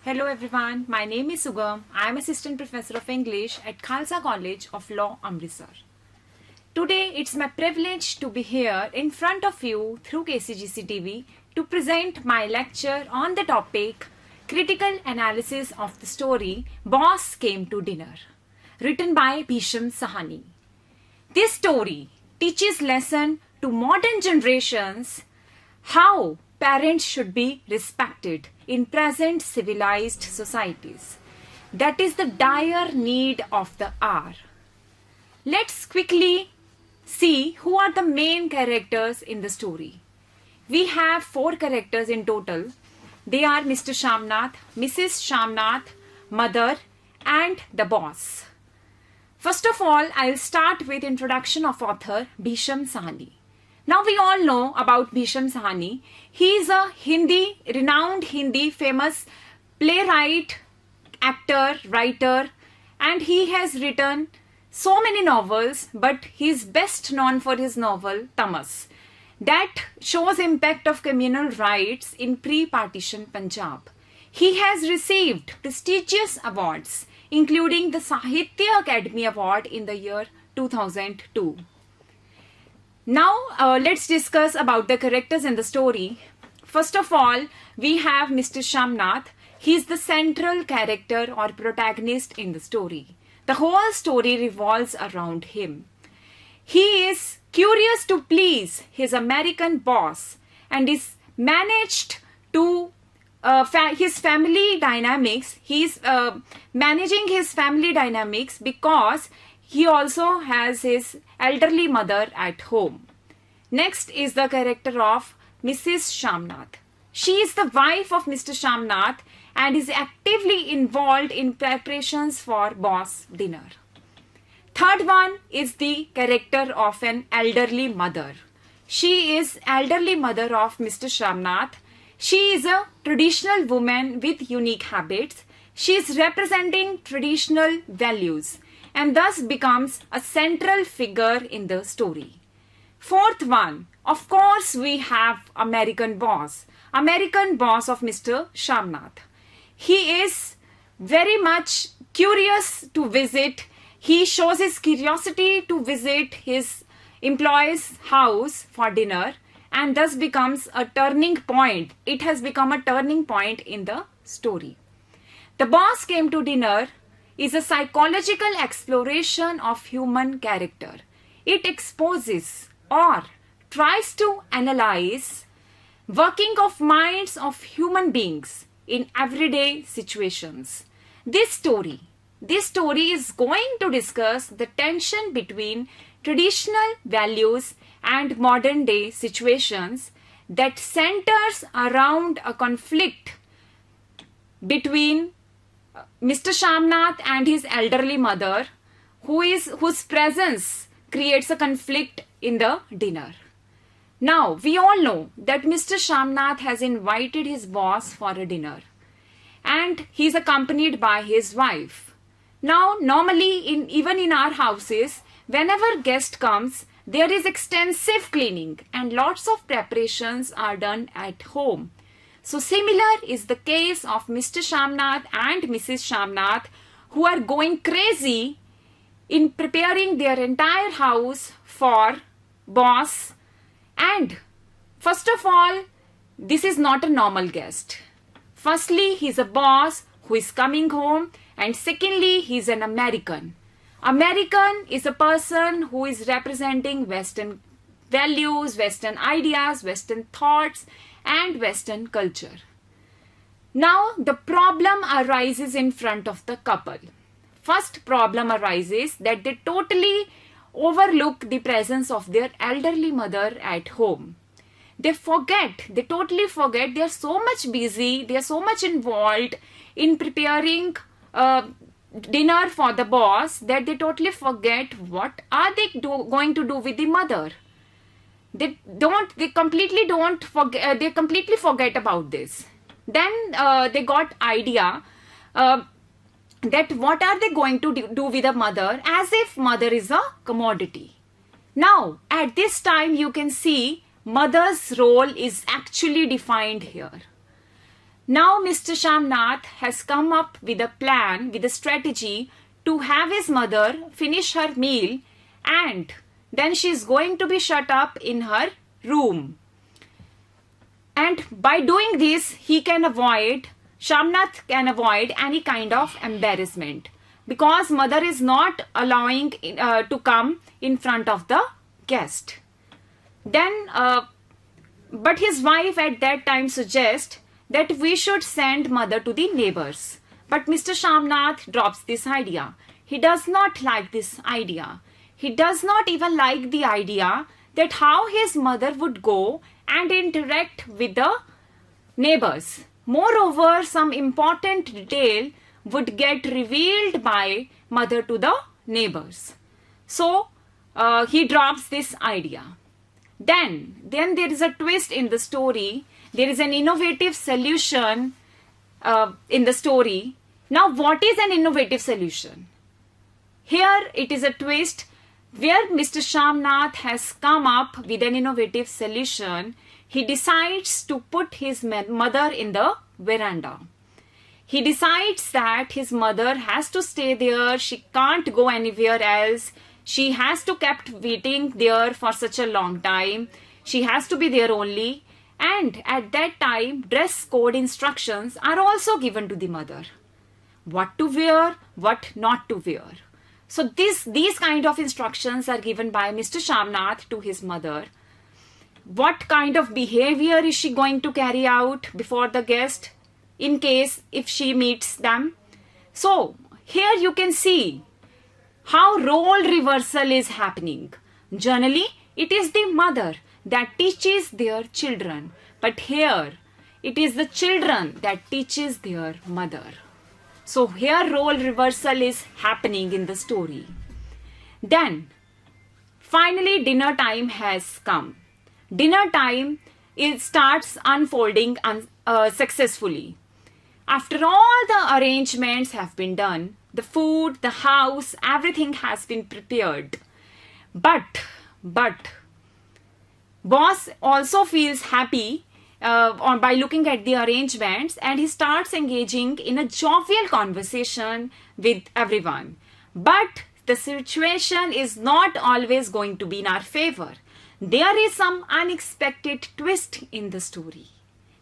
Hello everyone, my name is Sugam. I am Assistant Professor of English at Khalsa College of Law, Amritsar. Today it's my privilege to be here in front of you through KCGC TV to present my lecture on the topic Critical Analysis of the Story Boss Came to Dinner, written by Bhisham Sahani. This story teaches lesson to modern generations how parents should be respected in present civilized societies. That is the dire need of the hour. Let's quickly see who are the main characters in the story. We have 4 characters in total. They are Mr. Shamnath, Mrs. Shamnath, mother, and the boss. First of all, I'll start with introduction of author Bhisham Sahani. Now we all know about Bhisham Sahani. He is a renowned Hindi famous playwright, actor, writer, and he has written so many novels, but he is best known for his novel Tamas, that shows impact of communal rights in pre-partition Punjab. He has received prestigious awards, including the Sahitya Academy Award in the year 2002. Now let's discuss about the characters in the story. First of all, we have Mr. Shamnath. He is the central character or protagonist in the story. The whole story revolves around him. He is curious to please his American boss and is managed to his family dynamics. He is managing his family dynamics because he also has his elderly mother at home. Next is the character of Mrs. Shamnath. She is the wife of Mr. Shamnath and is actively involved in preparations for boss dinner. Third one is the character of an elderly mother. She is elderly mother of Mr. Shamnath. She is a traditional woman with unique habits. She is representing traditional values and thus becomes a central figure in the story. Fourth one, of course, we have American boss of Mr. Shamnath. He is very much curious to visit. He shows his curiosity to visit his employee's house for dinner and thus becomes a turning point. It has become a turning point in the story. The Boss Came to Dinner is a psychological exploration of human character. It exposes or tries to analyze working of minds of human beings in everyday situations. This story is going to discuss the tension between traditional values and modern day situations that centers around a conflict between Mr. Shamnath and his elderly mother, whose presence creates a conflict in the dinner. Now, we all know that Mr. Shamnath has invited his boss for a dinner and he is accompanied by his wife. Now, normally, even in our houses, whenever guest comes, there is extensive cleaning and lots of preparations are done at home. So similar is the case of Mr. Shamnath and Mrs. Shamnath, who are going crazy in preparing their entire house for boss. And first of all, this is not a normal guest. Firstly, he is a boss who is coming home, and secondly, he is an American. American is a person who is representing Western values, Western ideas, Western thoughts, and Western culture. Now, the problem arises in front of the couple. First problem arises that they totally overlook the presence of their elderly mother at home. They totally forget, they are so much busy, they are so much involved in preparing dinner for the boss that they totally forget what are they going to do with the mother. They completely forget about this. Then they got idea that what are they going to do with the mother, as if mother is a commodity. Now, at this time, you can see mother's role is actually defined here. Now Mr. Shamnath has come up with a plan, with a strategy to have his mother finish her meal, and then she is going to be shut up in her room. And by doing this, Shamnath can avoid any kind of embarrassment, because mother is not allowing to come in front of the guest. Then, but his wife at that time suggests that we should send mother to the neighbors. But Mr. Shamnath drops this idea. He does not like this idea. He does not even like the idea that how his mother would go and interact with the neighbors. Moreover, some important detail would get revealed by mother to the neighbors. So, he drops this idea. Then there is a twist in the story. There is an innovative solution in the story. Now, what is an innovative solution? Here it is a twist where Mr. Shamnath has come up with an innovative solution. He decides to put his mother in the veranda. He decides that his mother has to stay there. She can't go anywhere else. She has to kept waiting there for such a long time. She has to be there only. And at that time, dress code instructions are also given to the mother. What to wear, what not to wear. So these kind of instructions are given by Mr. Shamnath to his mother. What kind of behavior is she going to carry out before the guest in case if she meets them? So here you can see how role reversal is happening. Generally, it is the mother that teaches their children, but here it is the children that teaches their mother. So here role reversal is happening in the story. Then finally dinner time has come. Dinner time starts unfolding successfully. After all the arrangements have been done, the food, the house, everything has been prepared. But boss also feels happy by looking at the arrangements, and he starts engaging in a jovial conversation with everyone. But the situation is not always going to be in our favor. There is some unexpected twist in the story.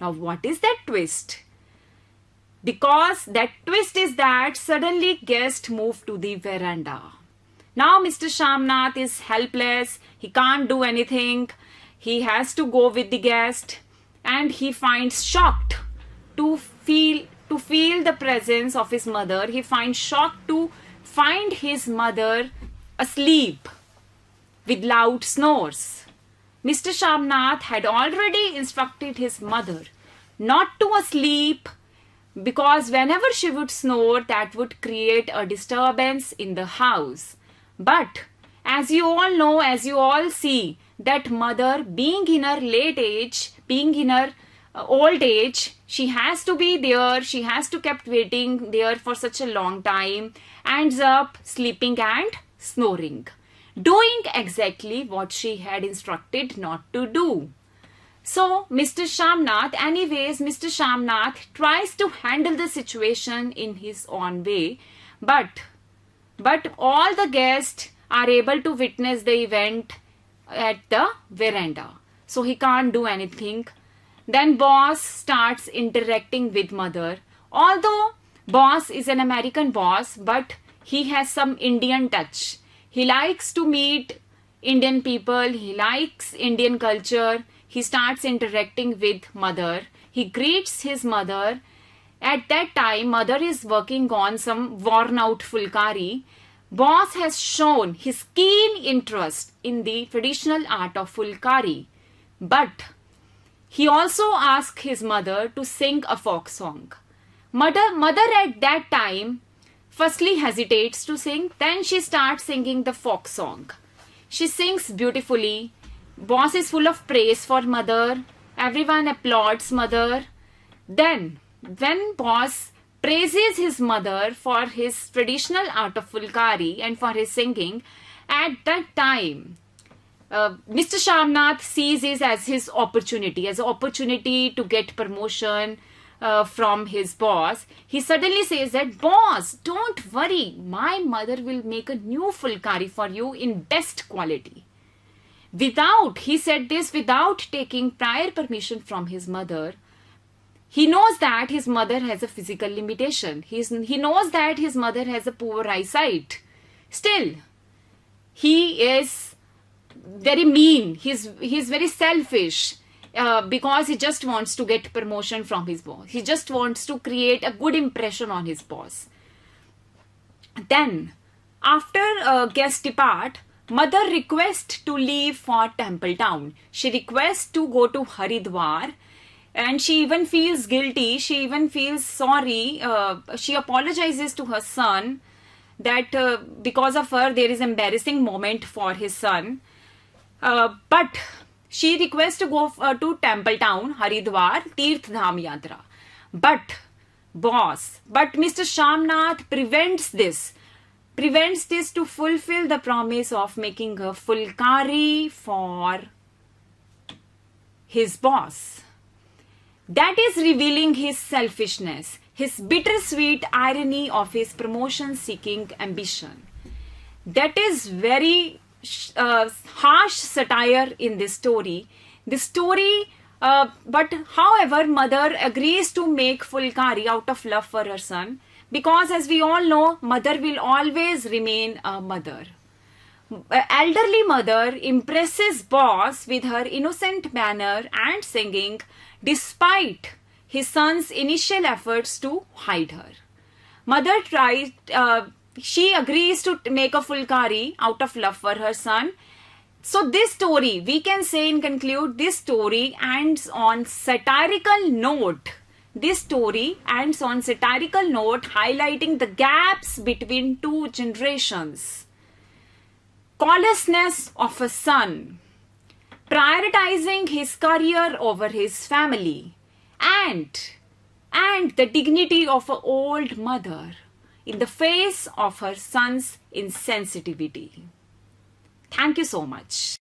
Now, what is that twist? Because that twist is that suddenly guests move to the veranda. Now Mr. Shamnath is helpless. He can't do anything. He has to go with the guest, and he finds shocked to feel the presence of his mother. He finds shocked to find his mother asleep with loud snores. Mr. Shamnath had already instructed his mother not to sleep, because whenever she would snore, that would create a disturbance in the house. But as you all know, as you all see, that mother, being in her late age, being in her old age, she has to be there, she has to kept waiting there for such a long time, ends up sleeping and snoring, doing exactly what she had instructed not to do. So Mr. Shamnath tries to handle the situation in his own way, but all the guests are able to witness the event at the veranda. So he can't do anything. Then boss starts interacting with mother. Although boss is an American boss, but he has some Indian touch. He likes to meet Indian people. He likes Indian culture. He starts interacting with mother. He greets his mother. At that time, mother is working on some worn out fulkari. Boss has shown his keen interest in the traditional art of fulkari. But he also asked his mother to sing a folk song. Mother at that time firstly hesitates to sing. Then she starts singing the folk song. She sings beautifully. Boss is full of praise for mother. Everyone applauds mother. Then, when boss praises his mother for his traditional art of fulkari and for his singing, at that time, Mr. Shamnath sees it as his opportunity, to get promotion, from his boss, he suddenly says that, "Boss, don't worry, my mother will make a new fulkari for you in best quality." He said this without taking prior permission from his mother. He knows that his mother has a physical limitation. He knows that his mother has a poor eyesight. Still, he is very mean. He's very selfish because he just wants to get promotion from his boss. He just wants to create a good impression on his boss. Then, after guests depart, mother requests to leave for Temple Town. She requests to go to Haridwar, and she even feels guilty. She even feels sorry. She apologizes to her son that because of her there is embarrassing moment for his son. But she requests to go to Temple Town, Haridwar, Tirth Dham Yatra. But Mr. Shamnath prevents this to fulfill the promise of making a fulkari for his boss. That is revealing his selfishness, his bittersweet irony of his promotion-seeking ambition. That is very harsh satire in this story. But however, mother agrees to make fulkari out of love for her son, because as we all know, mother will always remain a mother. Elderly mother impresses boss with her innocent manner and singing, despite his son's initial efforts to hide her. Mother she agrees to make a fulkari out of love for her son. So this story, we can say in conclude, this story ends on satirical note. This story ends on satirical note, highlighting the gaps between two generations. Callousness of a son, prioritizing his career over his family, and the dignity of an old mother in the face of her son's insensitivity. Thank you so much.